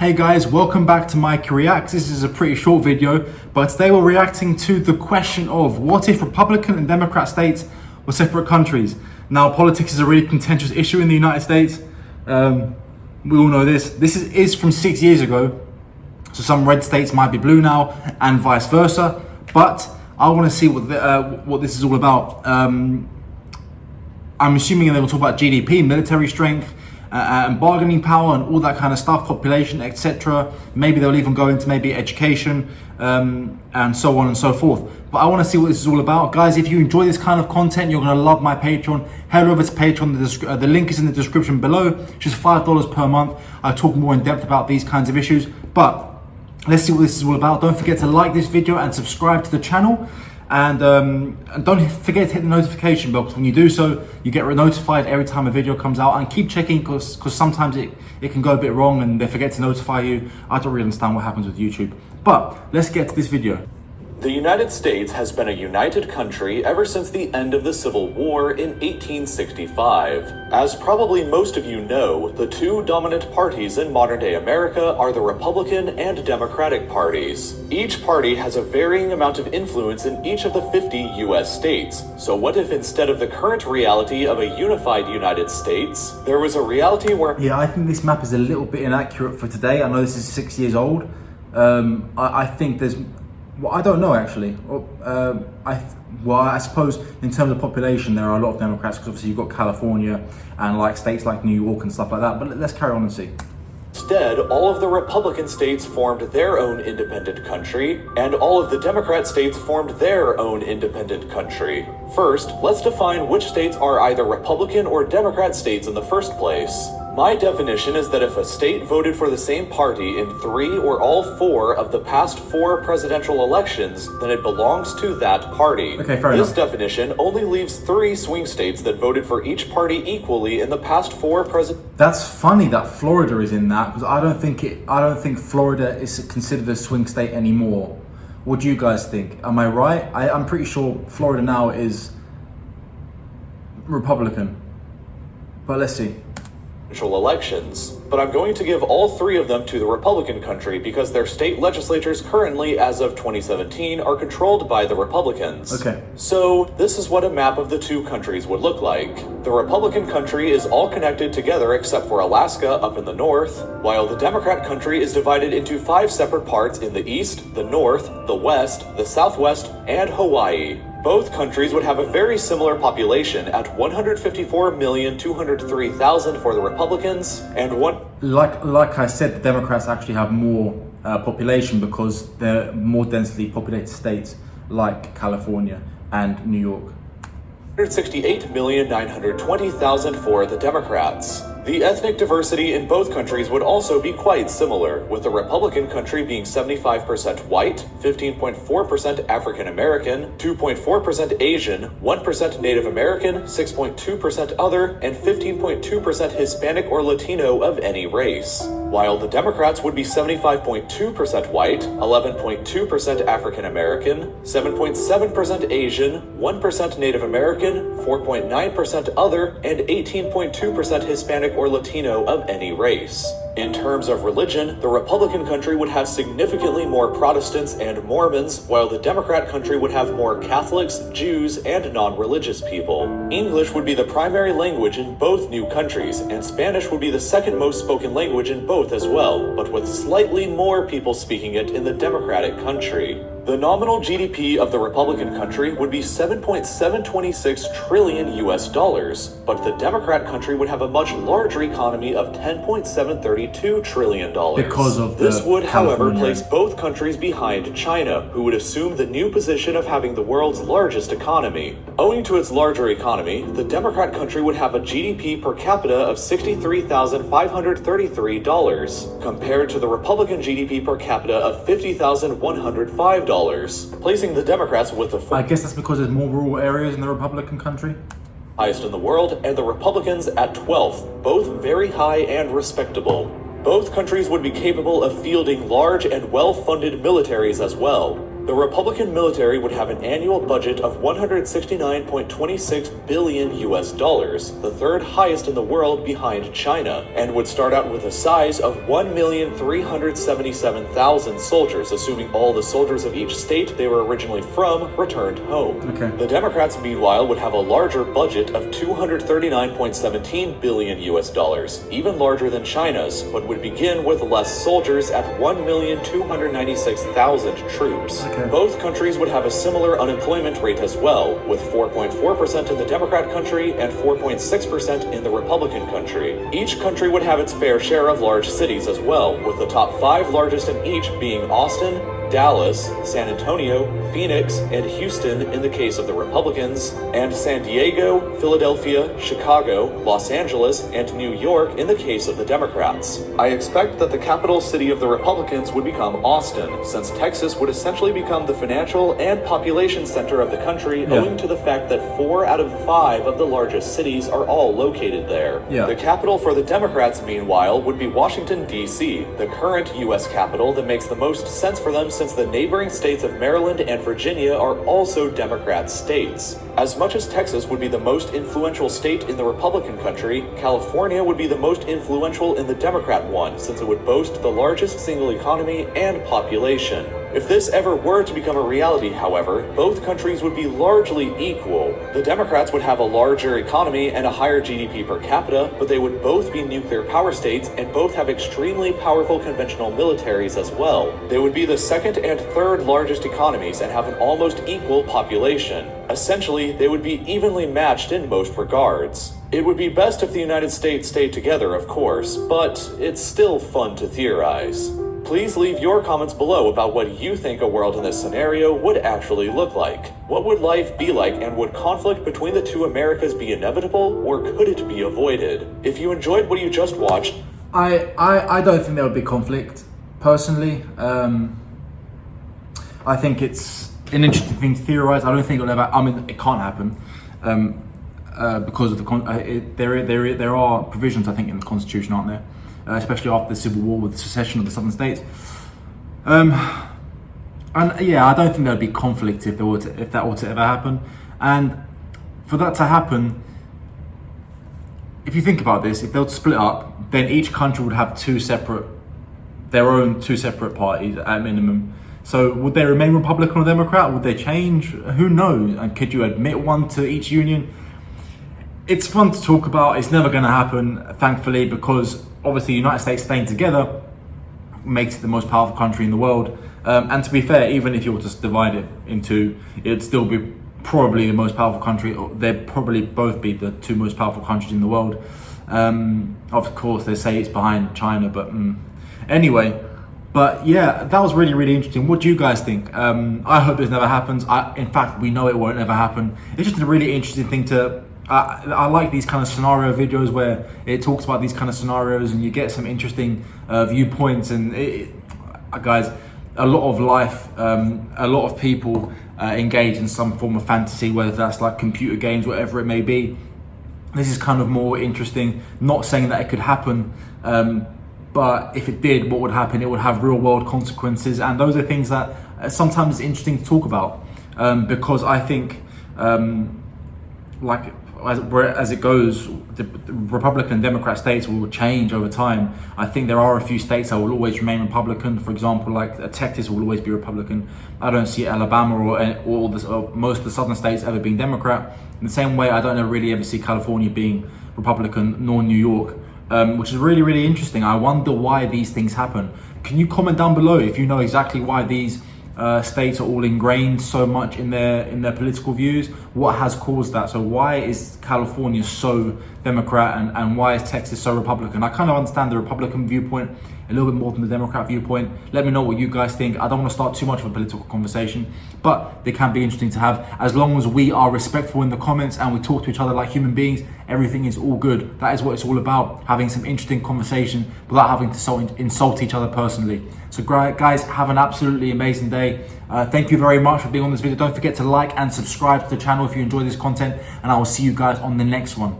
Hey guys, welcome back to Mikey Reacts. This is a pretty short video, but today we're reacting to the question of what if Republican and Democrat states were separate countries? Now, politics is a really contentious issue in the United States. We all know this. This is from 6 years ago, so some red states might be blue now, and vice versa. But I want to see what this is all about. I'm assuming they will talk about GDP, military strength, and bargaining power and all that kind of stuff, population, etc. Maybe they'll even go into maybe education and so on and so forth. But I want to see what this is all about. Guys, if you enjoy this kind of content, you're going to love my Patreon. Head over to Patreon. The link is in the description below. Just $5 per month. I talk more in depth about these kinds of issues. But let's see what this is all about. Don't forget to like this video and subscribe to the channel. And don't forget to hit the notification bell, because when you do so, you get notified every time a video comes out. And keep checking, because sometimes it can go a bit wrong and they forget to notify you. I don't really understand what happens with YouTube. But let's get to this video. The United States has been a united country ever since the end of the Civil War in 1865. As probably most of you know, the two dominant parties in modern-day America are the Republican and Democratic parties. Each party has a varying amount of influence in each of the 50 U.S. states. So what if instead of the current reality of a unified United States, there was a reality where... Yeah, I think this map is a little bit inaccurate for today. I know this is 6 years old. I think there's... Well, I don't know actually. I suppose in terms of population, there are a lot of Democrats, because obviously you've got California and like states like New York and stuff like that. But let's carry on and see. Instead, all of the Republican states formed their own independent country, and all of the Democrat states formed their own independent country. First, let's define which states are either Republican or Democrat states in the first place. My definition is that if a state voted for the same party in 3 or all 4 of the past 4 presidential elections, then it belongs to that party. Okay, fair enough. This definition only leaves 3 swing states that voted for each party equally in the past 4 That's funny that Florida is in that, because I don't think Florida is considered a swing state anymore. What do you guys think? Am I right? I'm pretty sure Florida now is Republican. But let's see. Elections, but I'm going to give all 3 of them to the Republican country because their state legislatures currently, as of 2017, are controlled by the Republicans. Okay. So this is what a map of the 2 countries would look like. The Republican country is all connected together except for Alaska up in the north, while the Democrat country is divided into 5 separate parts in the east, the north, the west, the southwest, and Hawaii. Both countries would have a very similar population at 154,203,000 for the Republicans and Like I said, the Democrats actually have more population because they're more densely populated states like California and New York. 168,920,000 for the Democrats. The ethnic diversity in both countries would also be quite similar, with the Republican country being 75% white, 15.4% African American, 2.4% Asian, 1% Native American, 6.2% other, and 15.2% Hispanic or Latino of any race. While the Democrats would be 75.2% white, 11.2% African American, 7.7% Asian, 1% Native American, 4.9% other, and 18.2% Hispanic or Latino of any race. In terms of religion, the Republican country would have significantly more Protestants and Mormons, while the Democrat country would have more Catholics, Jews, and non-religious people. English would be the primary language in both new countries, and Spanish would be the second most spoken language in both as well, but with slightly more people speaking it in the Democratic country. The nominal GDP of the Republican country would be 7.726 trillion US dollars, but the Democrat country would have a much larger economy of 10.732 trillion dollars. Because of this would, however, California. place both countries behind China, who would assume the new position of having the world's largest economy. Owing to its larger economy, the Democrat country would have a GDP per capita of $63,533, compared to the Republican GDP per capita of $50,105. Placing the Democrats with the I guess that's because there's more rural areas in the Republican country. highest in the world, and the Republicans at 12th, both very high and respectable. Both countries would be capable of fielding large and well-funded militaries as well. The Republican military would have an annual budget of $169.26 billion US, the third highest in the world behind China, and would start out with a size of 1,377,000 soldiers, assuming all the soldiers of each state they were originally from returned home. Okay. The Democrats, meanwhile, would have a larger budget of $239.17 billion US, even larger than China's, but would begin with less soldiers at 1,296,000 troops. Okay. Both countries would have a similar unemployment rate as well, with 4.4% in the Democrat country and 4.6% in the Republican country. Each country would have its fair share of large cities as well, with the top 5 largest in each being Austin, Dallas, San Antonio, Phoenix, and Houston in the case of the Republicans, and San Diego, Philadelphia, Chicago, Los Angeles, and New York in the case of the Democrats. I expect that the capital city of the Republicans would become Austin, since Texas would essentially become the financial and population center of the country, owing to the fact that 4 out of 5 of the largest cities are all located there. The capital for the Democrats, meanwhile, would be Washington, D.C., the current U.S. capital that makes the most sense for them since the neighboring states of Maryland and Virginia are also Democrat states. As much as Texas would be the most influential state in the Republican country, California would be the most influential in the Democrat one, since it would boast the largest single economy and population. If this ever were to become a reality, however, both countries would be largely equal. The Democrats would have a larger economy and a higher GDP per capita, but they would both be nuclear power states and both have extremely powerful conventional militaries as well. They would be the second and third largest economies and have an almost equal population. Essentially, they would be evenly matched in most regards. It would be best if the United States stayed together, of course, but it's still fun to theorize. Please leave your comments below about what you think a world in this scenario would actually look like. What would life be like, and would conflict between the two Americas be inevitable, or could it be avoided? If you enjoyed what you just watched, I don't think there would be conflict, personally. I think it's an interesting thing to theorize. I don't think it'll ever, it can't happen. Because of there are provisions, I think, in the Constitution, aren't there? Especially after the Civil War with the secession of the southern states. And yeah, I don't think there would be conflict if that were to ever happen. And for that to happen, if you think about this, if they were to split up, then each country would have their own two separate parties at minimum. So would they remain Republican or Democrat? Would they change? Who knows? And could you admit one to each union? It's fun to talk about. It's never going to happen, thankfully, because obviously the United States staying together makes it the most powerful country in the world. And to be fair, even if you were to divide it into, it'd still be probably the most powerful country. They'd probably both be the two most powerful countries in the world. Of course, they say it's behind China, but anyway. But yeah, that was really, really interesting. What do you guys think? I hope this never happens. In fact, we know it won't ever happen. It's just a really interesting thing to... I like these kind of scenario videos where it talks about these kind of scenarios and you get some interesting viewpoints. And guys, a lot of life, a lot of people engage in some form of fantasy, whether that's like computer games, whatever it may be. This is kind of more interesting. Not saying that it could happen, but if it did, what would happen? It would have real world consequences. And those are things that sometimes it's interesting to talk about, because I think as it goes, the Republican and Democrat states will change over time. I think there are a few states that will always remain Republican. For example, like Texas will always be Republican. I don't see Alabama or most of the southern states ever being Democrat. In the same way, I don't really ever see California being Republican, nor New York, which is really, really interesting. I wonder why these things happen. Can you comment down below if you know exactly why these states are all ingrained so much in their political views? What has caused that? So why is California so Democrat and why is Texas so Republican? I kind of understand the Republican viewpoint a little bit more than the Democrat viewpoint. Let me know what you guys think. I don't want to start too much of a political conversation, but they can be interesting to have. As long as we are respectful in the comments and we talk to each other like human beings, everything is all good. That is what it's all about, having some interesting conversation without having to insult each other personally. So guys, have an absolutely amazing day. Thank you very much for being on this video. Don't forget to like and subscribe to the channel if you enjoy this content, and I will see you guys on the next one.